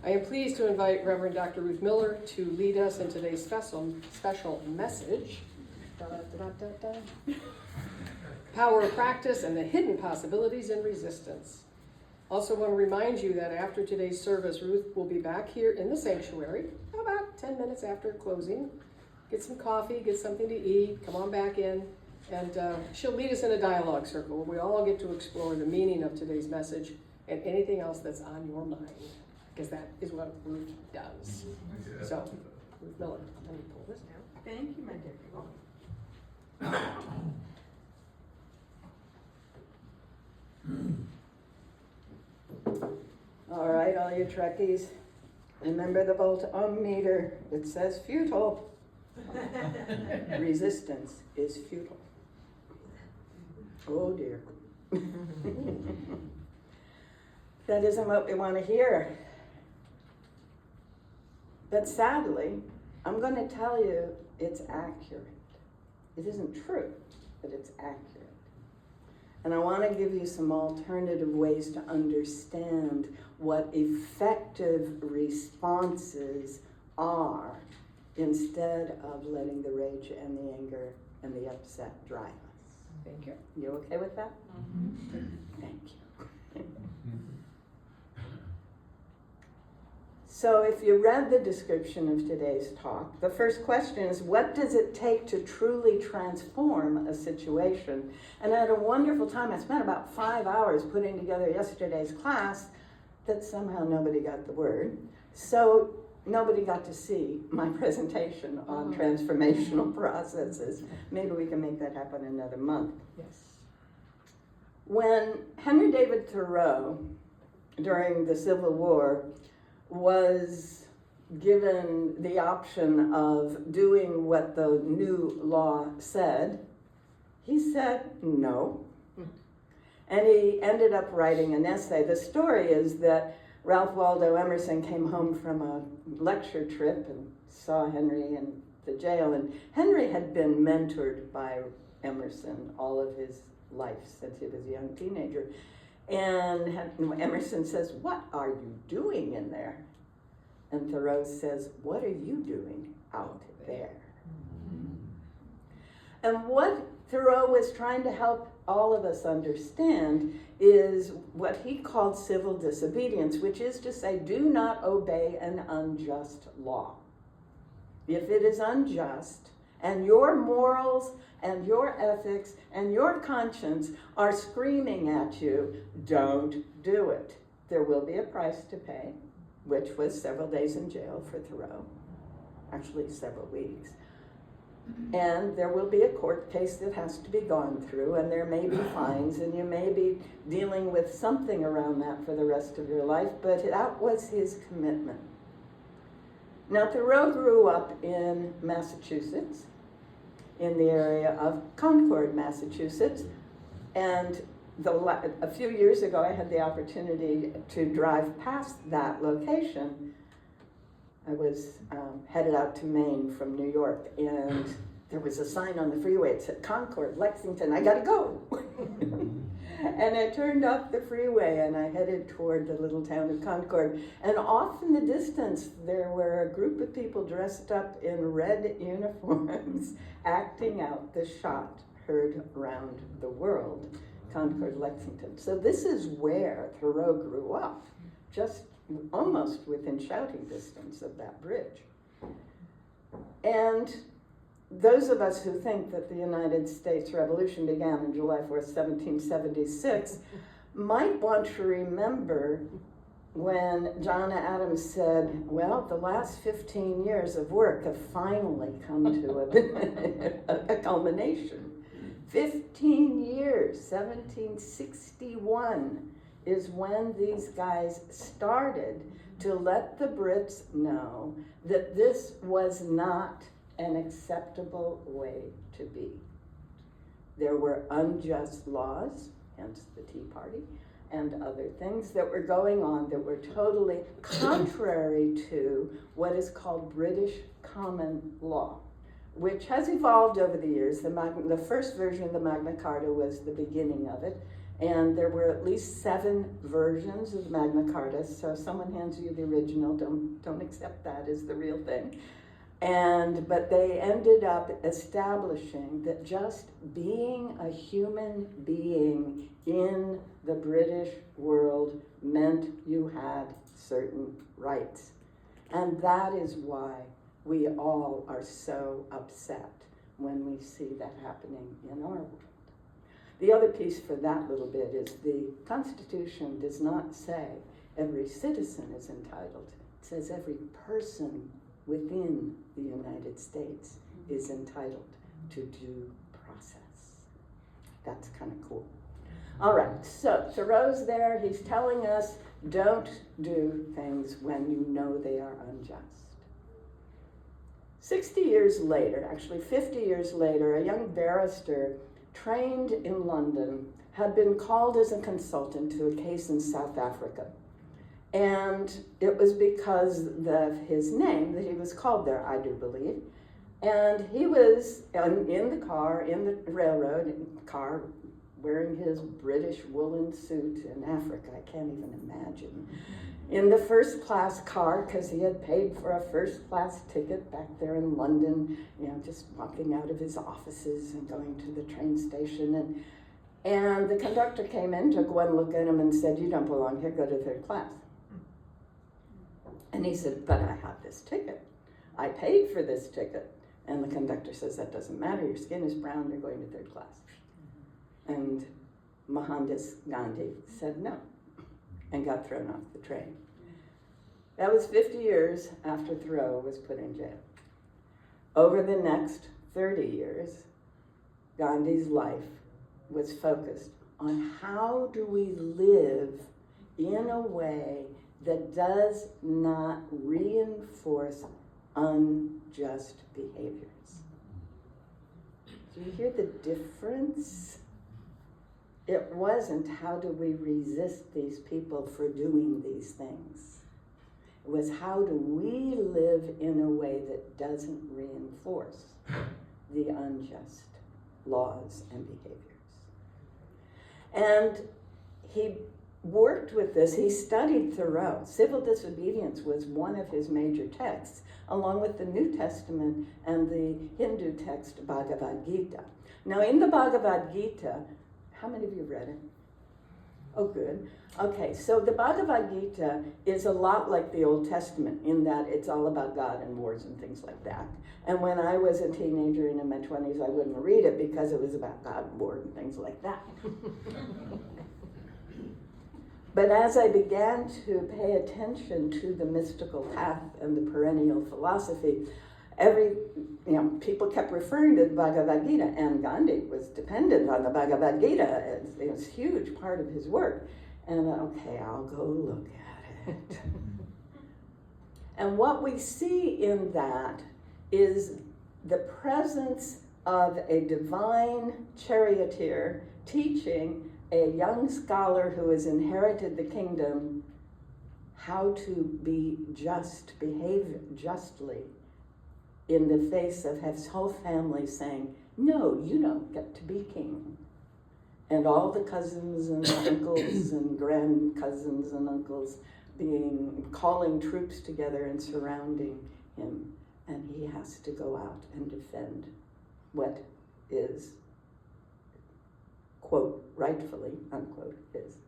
I am pleased to invite Reverend Dr. Ruth Miller to lead us in today's special message. Power of Practice and the Hidden Possibilities in Resistance. Also want to remind you that after today's service, Ruth will be back here in the sanctuary about 10 minutes after closing. Get some coffee, get something to eat, come on back in, and she'll lead us in a dialogue circle where we all get to explore the meaning of today's message and anything else that's on your mind, because that is what Ruth does. Yeah. So, Ruth Miller, let me pull this down. Thank you, my dear. All right, all you Trekkies, remember the voltometer. It says futile. Resistance is futile. Oh dear. That isn't what we want to hear. But sadly, I'm going to tell you it's accurate. It isn't true, but it's accurate. And I want to give you some alternative ways to understand what effective responses are instead of letting the rage and the anger and the upset drive us. Thank you. You okay with that? Mm-hmm. Thank you. So if you read the description of today's talk, the first question is, what does it take to truly transform a situation? And I had a wonderful time. I spent about 5 hours putting together yesterday's class that somehow nobody got the word. So nobody got to see my presentation on transformational processes. Maybe we can make that happen another month. Yes. When Henry David Thoreau, during the Civil War, was given the option of doing what the new law said, he said no. And he ended up writing an essay. The story is that Ralph Waldo Emerson came home from a lecture trip and saw Henry in the jail. And Henry had been mentored by Emerson all of his life since he was a young teenager. And Emerson says, "What are you doing in there?" And Thoreau says, "What are you doing out there?" And what Thoreau was trying to help all of us understand is what he called civil disobedience, which is to say, do not obey an unjust law. If it is unjust, and your morals and your ethics and your conscience are screaming at you, don't do it. There will be a price to pay, which was several days in jail for Thoreau, actually several weeks. And there will be a court case that has to be gone through, and there may be fines, and you may be dealing with something around that for the rest of your life, but that was his commitment. Now, Thoreau grew up in Massachusetts, in the area of Concord, Massachusetts, and a few years ago I had the opportunity to drive past that location. I was headed out to Maine from New York, and there was a sign on the freeway. It said, Concord, Lexington, I gotta go. And I turned off the freeway and I headed toward the little town of Concord. And off in the distance, there were a group of people dressed up in red uniforms acting out the shot heard around the world, Concord, Lexington. So this is where Thoreau grew up, just almost within shouting distance of that bridge. And those of us who think that the United States Revolution began on July 4th, 1776, might want to remember when John Adams said, well, the last 15 years of work have finally come to a culmination. 15 years, 1761 is when these guys started to let the Brits know that this was not an acceptable way to be. There were unjust laws, hence the Tea Party, and other things that were going on that were totally contrary to what is called British common law, which has evolved over the years. The first version of the Magna Carta was the beginning of it, And there were at least 7 versions of Magna Carta, so if someone hands you the original, don't accept that as the real thing. But they ended up establishing that just being a human being in the British world meant you had certain rights. And that is why we all are so upset when we see that happening in our world. The other piece for that little bit is the Constitution does not say every citizen is entitled. It says every person within the United States is entitled to due process. That's kind of cool. All right, so Thoreau's there. He's telling us don't do things when you know they are unjust. 60 years later, actually 50 years later, a young barrister trained in London had been called as a consultant to a case in South Africa. And it was because of his name that he was called there, I do believe. And he was in the car, in the railroad car, wearing his British woolen suit in Africa. I can't even imagine. In the first class car, because he had paid for a first class ticket back there in London, just walking out of his offices and going to the train station. And the conductor came in, took one look at him and said, "You don't belong here, go to third class." And he said, "But I have this ticket. I paid for this ticket." And the conductor says, "That doesn't matter. Your skin is brown. You're going to third class." And Mohandas Gandhi said no and got thrown off the train. That was 50 years after Thoreau was put in jail. Over the next 30 years, Gandhi's life was focused on how do we live in a way that does not reinforce unjust behaviors. Do you hear the difference? It wasn't how do we resist these people for doing these things. It was how do we live in a way that doesn't reinforce the unjust laws and behaviors. And he worked with this. He studied Thoreau. Civil Disobedience was one of his major texts, along with the New Testament and the Hindu text Bhagavad Gita. Now, in the Bhagavad Gita, how many of you read it? Oh, good. Okay, so the Bhagavad Gita is a lot like the Old Testament in that it's all about God and wars and things like that. And when I was a teenager and in my 20s, I wouldn't read it because it was about God and war and things like that. But as I began to pay attention to the mystical path and the perennial philosophy, people kept referring to the Bhagavad Gita, and Gandhi was dependent on the Bhagavad Gita. It was a huge part of his work. And okay, I'll go look at it. And what we see in that is the presence of a divine charioteer teaching a young scholar who has inherited the kingdom how to behave justly in the face of his whole family saying, "No, you don't get to be king." And all the cousins and uncles and grand cousins and uncles calling troops together and surrounding him. And he has to go out and defend what is, quote, rightfully, unquote, his.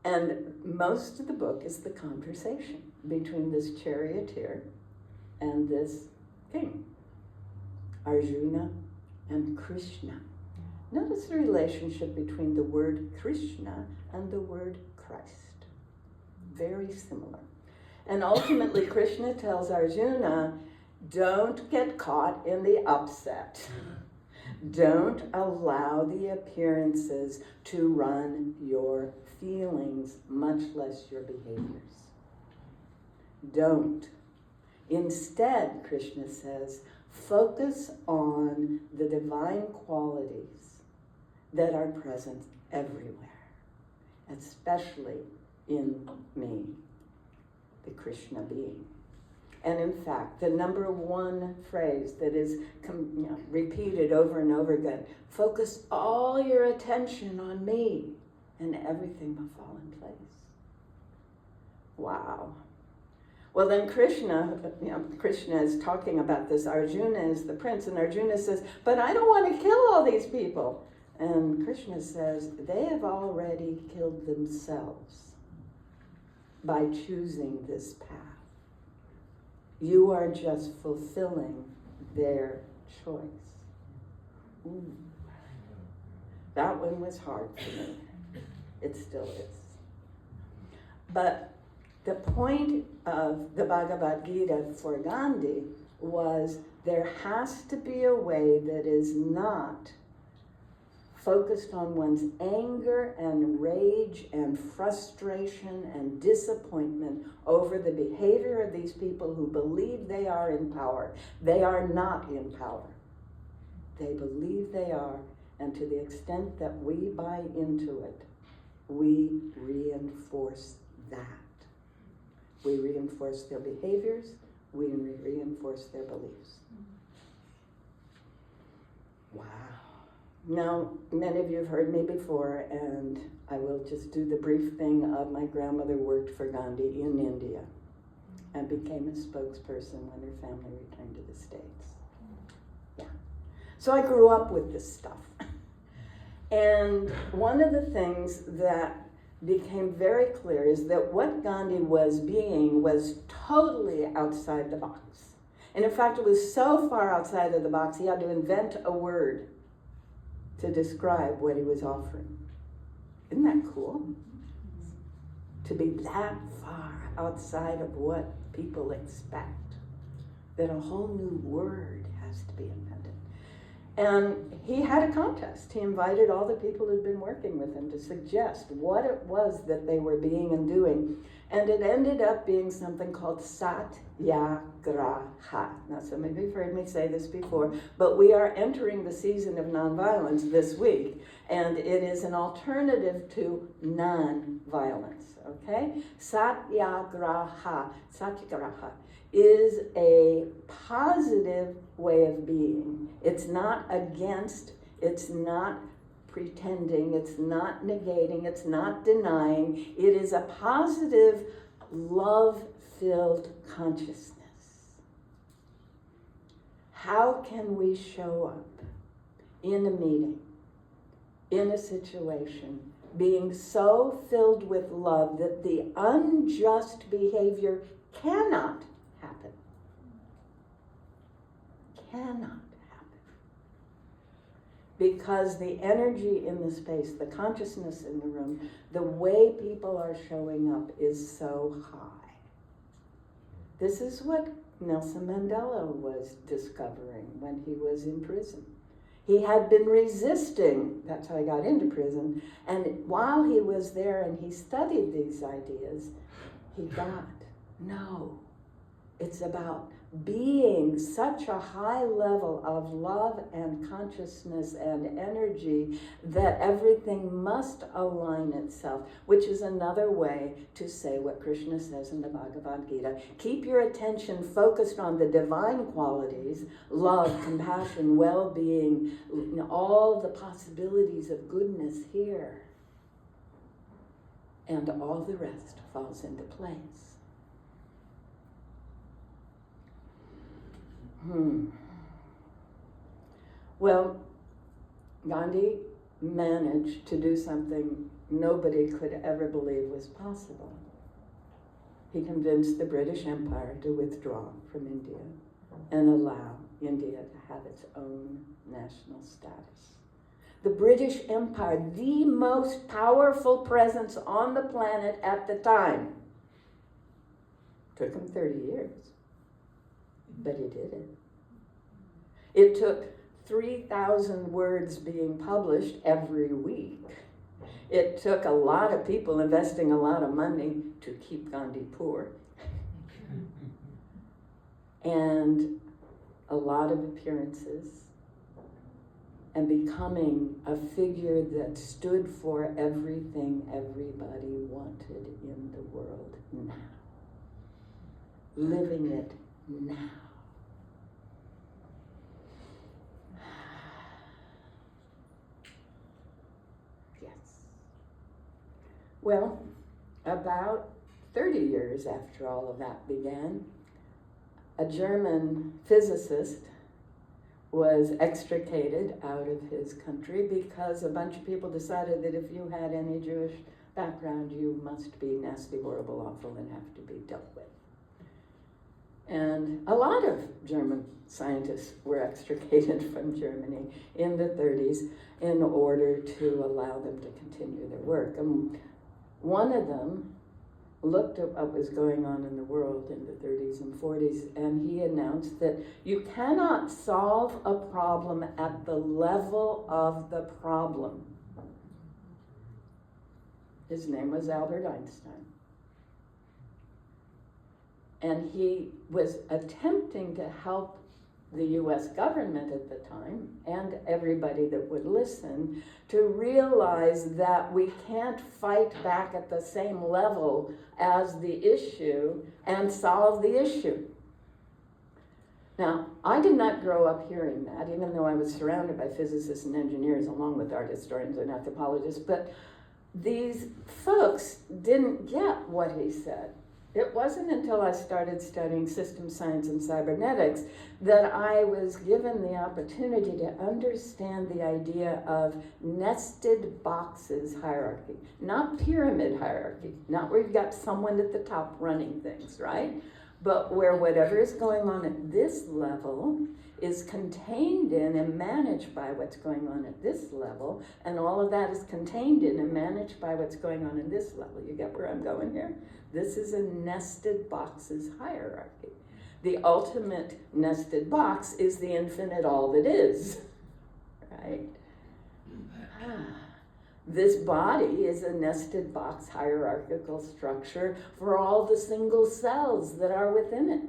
And most of the book is the conversation between this charioteer and this king, Arjuna and Krishna. Notice the relationship between the word Krishna and the word Christ. Very similar. And ultimately, Krishna tells Arjuna, don't get caught in the upset. Don't allow the appearances to run your feelings, much less your behaviors. Don't. Instead, Krishna says, focus on the divine qualities that are present everywhere, especially in me, the Krishna being. And in fact, the number one phrase that is repeated over and over again, focus all your attention on me and everything will fall in place. Wow. Well, then Krishna is talking about this. Arjuna is the prince, and Arjuna says, but I don't want to kill all these people. And Krishna says, they have already killed themselves by choosing this path. You are just fulfilling their choice. Ooh. That one was hard for me. It still is. But the point of the Bhagavad Gita for Gandhi was there has to be a way that is not focused on one's anger and rage and frustration and disappointment over the behavior of these people who believe they are in power. They are not in power. They believe they are, and to the extent that we buy into it, we reinforce that. We reinforce their behaviors, we reinforce their beliefs. Wow. Now, many of you have heard me before, and I will just do the brief thing of my grandmother worked for Gandhi in India and became a spokesperson when her family returned to the States. Yeah. So I grew up with this stuff. And one of the things that became very clear is that what Gandhi was being was totally outside the box. And in fact, it was so far outside of the box, he had to invent a word to describe what he was offering. Isn't that cool? To be that far outside of what people expect, that a whole new word has to be invented. And he had a contest. He invited all the people who'd been working with him to suggest what it was that they were being and doing. And it ended up being something called satyagraha. Now, some of you have heard me say this before, but we are entering the season of nonviolence this week, and it is an alternative to non-violence, okay? Satyagraha is a positive way of being. It's not against, it's not pretending, it's not negating, it's not denying. It is a positive, love-filled consciousness. How can we show up in a meeting, in a situation, being so filled with love that the unjust behavior cannot happen? Cannot happen. Because the energy in the space, the consciousness in the room, the way people are showing up is so high. This is what Nelson Mandela was discovering when he was in prison. He had been resisting, that's how he got into prison, and while he was there and he studied these ideas, he got, no, it's about being such a high level of love and consciousness and energy that everything must align itself, which is another way to say what Krishna says in the Bhagavad Gita. Keep your attention focused on the divine qualities, love, compassion, well-being, all the possibilities of goodness here. And all the rest falls into place. Well, Gandhi managed to do something nobody could ever believe was possible. He convinced the British Empire to withdraw from India and allow India to have its own national status. The British Empire, the most powerful presence on the planet at the time. Took him 30 years. But he did it. It took 3,000 words being published every week. It took a lot of people investing a lot of money to keep Gandhi poor. And a lot of appearances. And becoming a figure that stood for everything everybody wanted in the world now. Living it now. Yes. Well, about 30 years after all of that began, a German physicist was extricated out of his country because a bunch of people decided that if you had any Jewish background, you must be nasty, horrible, awful, and have to be dealt with. And a lot of German scientists were extricated from Germany in the 30s in order to allow them to continue their work. And one of them looked at what was going on in the world in the 30s and 40s, and he announced that you cannot solve a problem at the level of the problem. His name was Albert Einstein. And he was attempting to help the US government at the time, and everybody that would listen, to realize that we can't fight back at the same level as the issue and solve the issue. Now, I did not grow up hearing that, even though I was surrounded by physicists and engineers along with art historians and anthropologists, but these folks didn't get what he said. It wasn't until I started studying systems science and cybernetics that I was given the opportunity to understand the idea of nested boxes hierarchy, not pyramid hierarchy, not where you've got someone at the top running things, right? But where whatever is going on at this level is contained in and managed by what's going on at this level, and all of that is contained in and managed by what's going on in this level. You get where I'm going here? This is a nested boxes hierarchy. The ultimate nested box is the infinite all that is, right? This body is a nested box hierarchical structure for all the single cells that are within it.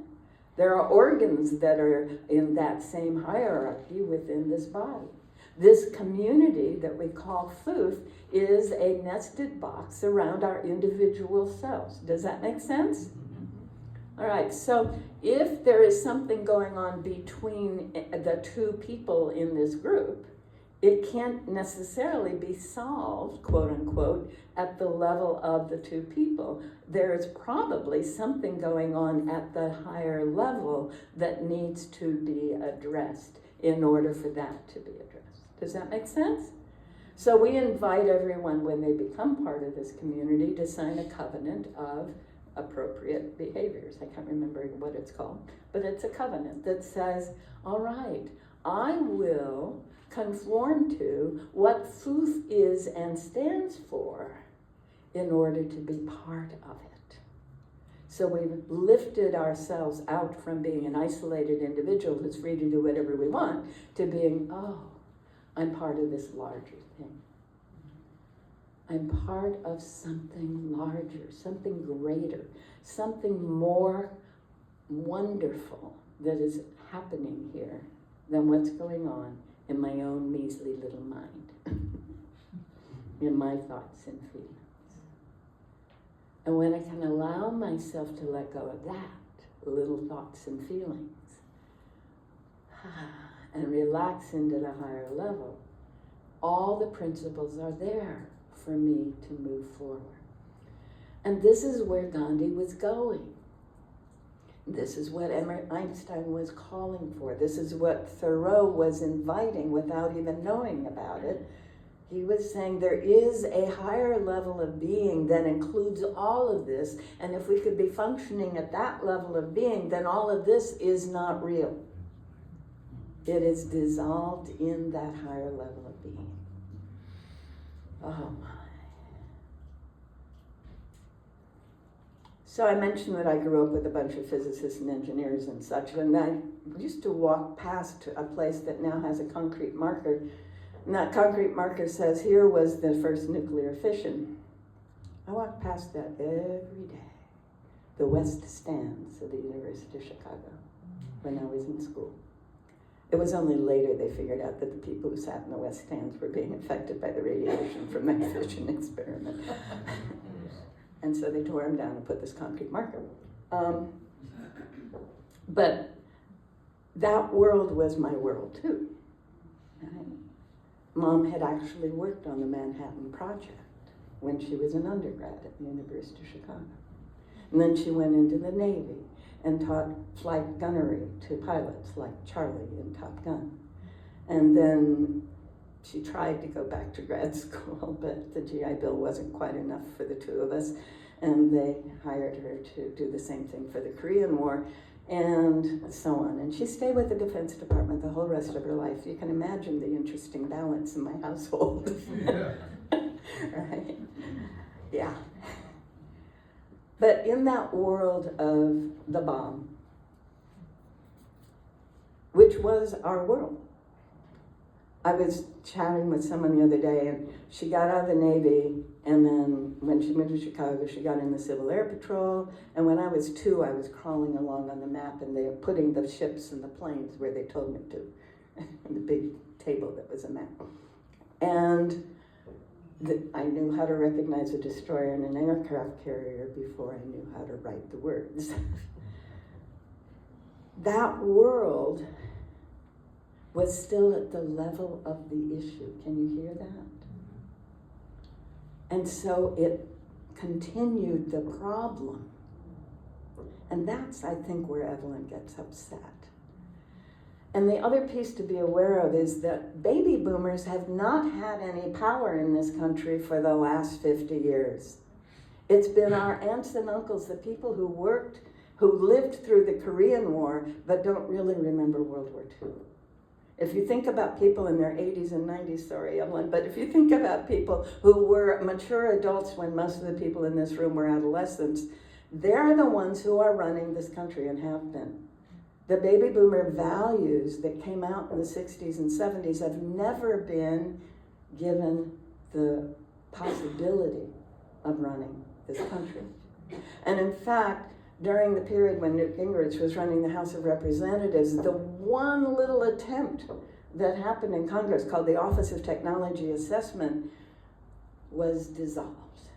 There are organs that are in that same hierarchy within this body. This community that we call Futh is a nested box around our individual cells. Does that make sense? All right, so if there is something going on between the two people in this group, it can't necessarily be solved, quote unquote, at the level of the two people. There is probably something going on at the higher level that needs to be addressed in order for that to be addressed. Does that make sense? So we invite everyone when they become part of this community to sign a covenant of appropriate behaviors. I can't remember what it's called, but it's a covenant that says, all right, I will conform to what Futh is and stands for in order to be part of it. So we've lifted ourselves out from being an isolated individual who's free to do whatever we want to being, oh, I'm part of this larger thing. I'm part of something larger, something greater, something more wonderful that is happening here than what's going on in my own measly little mind, in my thoughts and feelings. And when I can allow myself to let go of that, little thoughts and feelings, and relax into the higher level, all the principles are there for me to move forward. And this is where Gandhi was going. This is what Einstein was calling for. This is what Thoreau was inviting without even knowing about it. He was saying there is a higher level of being that includes all of this, and if we could be functioning at that level of being, then all of this is not real. It is dissolved in that higher level of being. Oh my. So I mentioned that I grew up with a bunch of physicists and engineers and such, and I used to walk past a place that now has a concrete marker, and that concrete marker says, here was the first nuclear fission. I walked past that every day. The West Stands of the University of Chicago, when I was in school. It was only later they figured out that the people who sat in the West Stands were being affected by the radiation from that fission experiment. And so they tore them down and put this concrete marker. But that world was my world too. Right? Mom had actually worked on the Manhattan Project when she was an undergrad at the University of Chicago. And then she went into the Navy and taught flight gunnery to pilots like Charlie in Top Gun. And then she tried to go back to grad school, but the GI Bill wasn't quite enough for the two of us. And they hired her to do the same thing for the Korean War and so on. And she stayed with the Defense Department the whole rest of her life. You can imagine the interesting balance in my household. Yeah. Right? Yeah. But in that world of the bomb, which was our world, I was chatting with someone the other day, and she got out of the Navy, and then when she moved to Chicago, she got in the Civil Air Patrol, and when I was 2, I was crawling along on the map, and they were putting the ships and the planes where they told me to, on the big table that was a map. And I knew how to recognize a destroyer and an aircraft carrier before I knew how to write the words. That world was still at the level of the issue. Can you hear that? And so it continued the problem. And that's, I think, where Evelyn gets upset. And the other piece to be aware of is that baby boomers have not had any power in this country for the last 50 years. It's been our aunts and uncles, the people who worked, who lived through the Korean War, but don't really remember World War II. If you think about people in their 80s and 90s, sorry, Evelyn, but if you think about people who were mature adults when most of the people in this room were adolescents, they're the ones who are running this country and have been. The baby boomer values that came out in the 60s and 70s have never been given the possibility of running this country. And in fact, during the period when Newt Gingrich was running the House of Representatives, the one little attempt that happened in Congress called the Office of Technology Assessment was dissolved.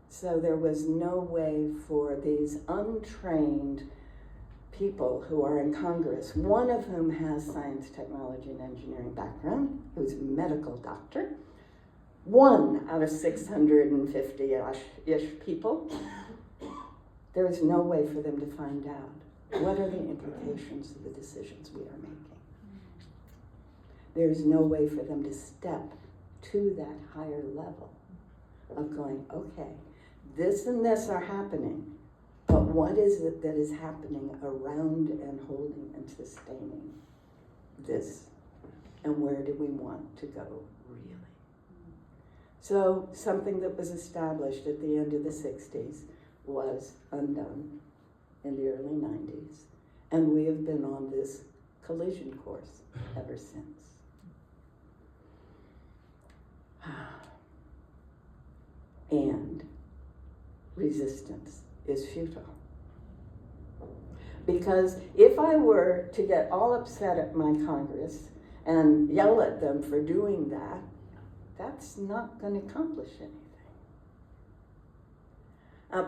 So there was no way for these untrained people who are in Congress, one of whom has science, technology, and engineering background, who's a medical doctor, 1 out of 650-ish people, there is no way for them to find out what are the implications of the decisions we are making. There is no way for them to step to that higher level of going, okay, this and this are happening, but what is it that is happening around and holding and sustaining this? And where do we want to go, really? So something that was established at the end of the 60s was undone in the early 90s. And we have been on this collision course ever since. And resistance is futile. Because if I were to get all upset at my Congress and yell at them for doing that, that's not going to accomplish anything.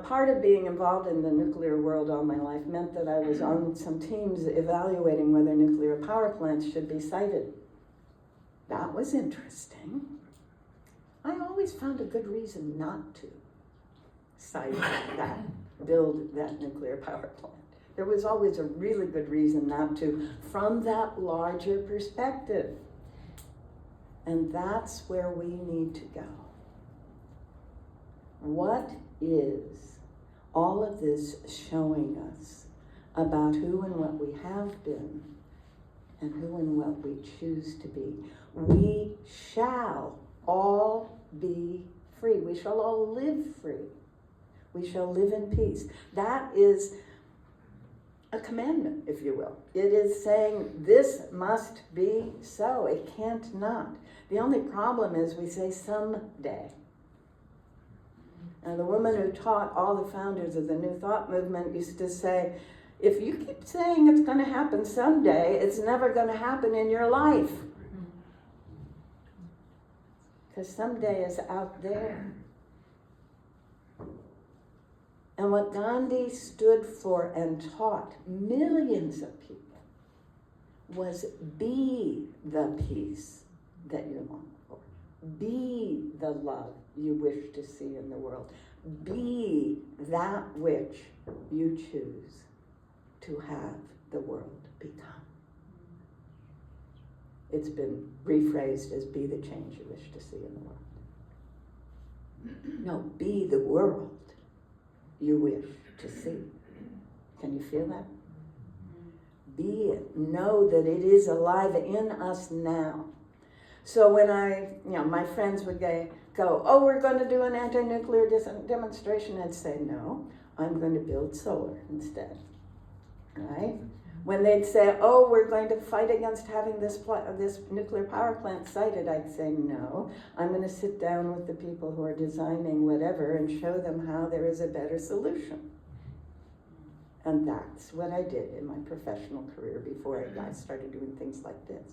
Part of being involved in the nuclear world all my life meant that I was on some teams evaluating whether nuclear power plants should be sited. That was interesting. I always found a good reason not to site that, build that nuclear power plant. There was always a really good reason not to, from that larger perspective. And that's where we need to go. What is all of this showing us about who and what we have been and who and what we choose to be? We shall all be free. We shall all live free. We shall live in peace. That is a commandment, if you will. It is saying this must be so. It can't not. The only problem is we say someday. And the woman who taught all the founders of the New Thought movement used to say, if you keep saying it's going to happen someday, it's never going to happen in your life. Because someday is out there. And And what Gandhi stood for and taught millions of people was be the peace that you long for. Be the love you wish to see in the world. Be that which you choose to have the world become. It's been rephrased as be the change you wish to see in the world. No, be the world you wish to see. Can you feel that? Be it. Know that it is alive in us now. So when my friends would go, oh, we're going to do an anti-nuclear demonstration, I'd say, no, I'm going to build solar instead. Right? When they'd say, oh, we're going to fight against having this nuclear power plant sited, I'd say, no, I'm going to sit down with the people who are designing whatever and show them how there is a better solution. And that's what I did in my professional career before I started doing things like this.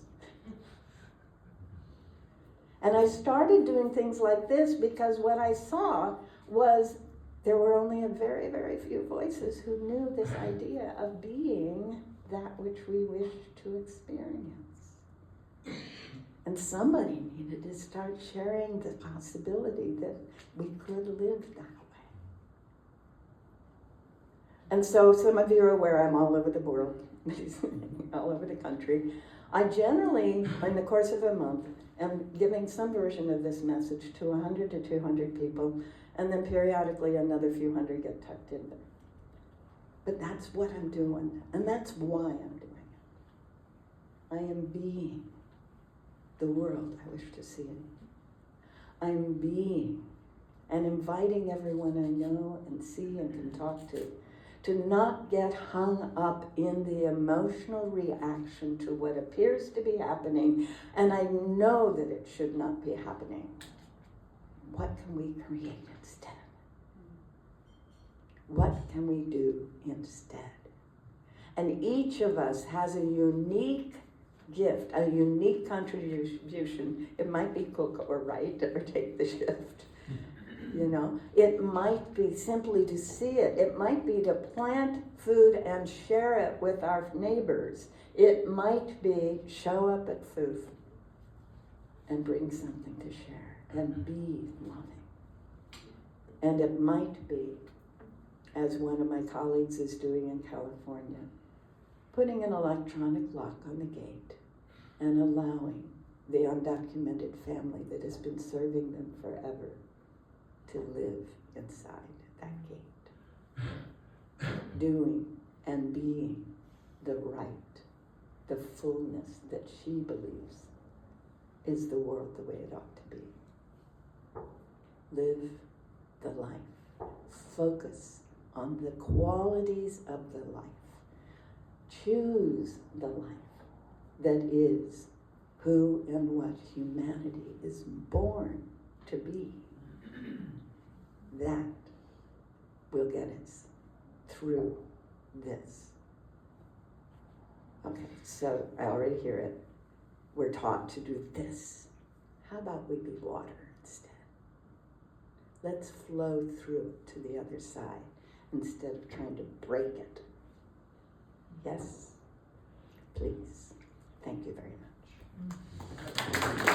And I started doing things like this because what I saw was there were only a very, very few voices who knew this idea of being that which we wish to experience. And somebody needed to start sharing the possibility that we could live that way. And so some of you are aware I'm all over the world, all over the country. I generally, in the course of a month, am giving some version of this message to 100 to 200 people, and then periodically another few hundred get tucked in there. But that's what I'm doing, and that's why I'm doing it. I am being the world I wish to see. I'm being and inviting everyone I know and see and can talk to not get hung up in the emotional reaction to what appears to be happening, and I know that it should not be happening. What can we create instead? What can we do instead? And each of us has a unique gift, a unique contribution. It might be cook or write or take the shift. You know, it might be simply to see it. It might be to plant food and share it with our neighbors. It might be show up at food and bring something to share and be loving. And it might be, as one of my colleagues is doing in California, putting an electronic lock on the gate and allowing the undocumented family that has been serving them forever to live inside that gate. Doing and being the right, the fullness that she believes is the world the way it ought to be. Live the life. Focus on the qualities of the life. Choose the life that is who and what humanity is born to be. That will get us through this. Okay, so I already hear it. We're taught to do this. How about we be water instead? Let's flow through it to the other side instead of trying to break it. Yes? Please. Thank you very much.